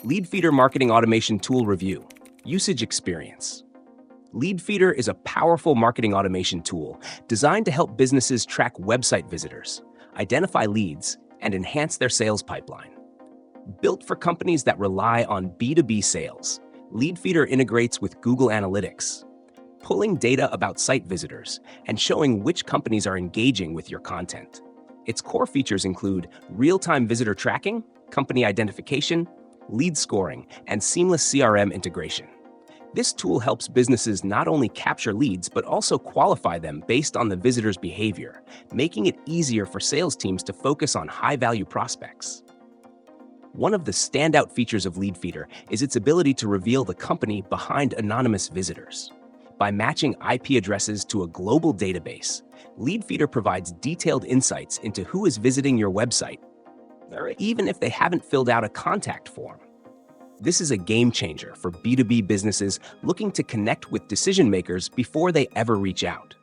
Leadfeeder Marketing Automation Tool Review. Usage Experience. Leadfeeder is a powerful marketing automation tool designed to help businesses track website visitors, identify leads, and enhance their sales pipeline. Built for companies that rely on B2B sales, Leadfeeder integrates with Google Analytics, pulling data about site visitors and showing which companies are engaging with your content. Its core features include real-time visitor tracking, company identification, lead scoring, and seamless CRM integration. This tool helps businesses not only capture leads, but also qualify them based on the visitor's behavior, making it easier for sales teams to focus on high-value prospects. One of the standout features of Leadfeeder is its ability to reveal the company behind anonymous visitors. By matching IP addresses to a global database, Leadfeeder provides detailed insights into who is visiting your website, or even if they haven't filled out a contact form. This is a game changer for B2B businesses looking to connect with decision makers before they ever reach out.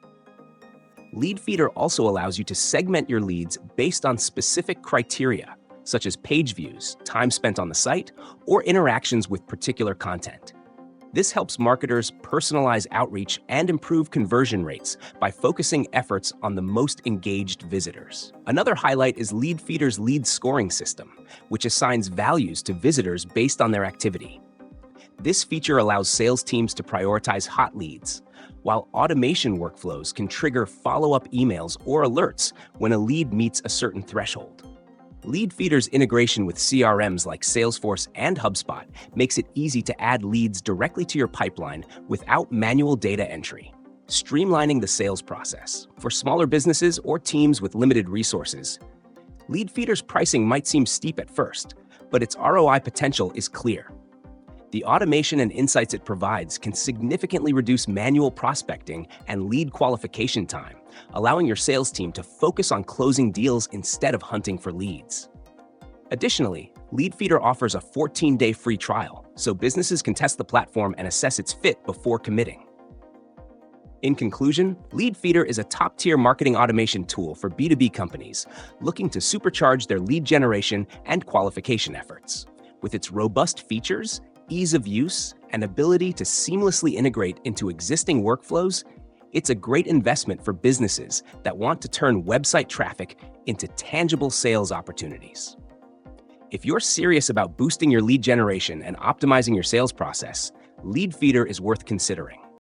Leadfeeder also allows you to segment your leads based on specific criteria, such as page views, time spent on the site, or interactions with particular content. This helps marketers personalize outreach and improve conversion rates by focusing efforts on the most engaged visitors. Another highlight is Leadfeeder's lead scoring system, which assigns values to visitors based on their activity. This feature allows sales teams to prioritize hot leads, while automation workflows can trigger follow-up emails or alerts when a lead meets a certain threshold. Leadfeeder's integration with CRMs like Salesforce and HubSpot makes it easy to add leads directly to your pipeline without manual data entry, streamlining the sales process. For smaller businesses or teams with limited resources, Leadfeeder's pricing might seem steep at first, but its ROI potential is clear. The automation and insights it provides can significantly reduce manual prospecting and lead qualification time, allowing your sales team to focus on closing deals instead of hunting for leads. Additionally, Leadfeeder offers a 14-day free trial, so businesses can test the platform and assess its fit before committing. In conclusion, Leadfeeder is a top-tier marketing automation tool for B2B companies looking to supercharge their lead generation and qualification efforts. With its robust features, ease of use, and ability to seamlessly integrate into existing workflows, it's a great investment for businesses that want to turn website traffic into tangible sales opportunities. If you're serious about boosting your lead generation and optimizing your sales process, Leadfeeder is worth considering.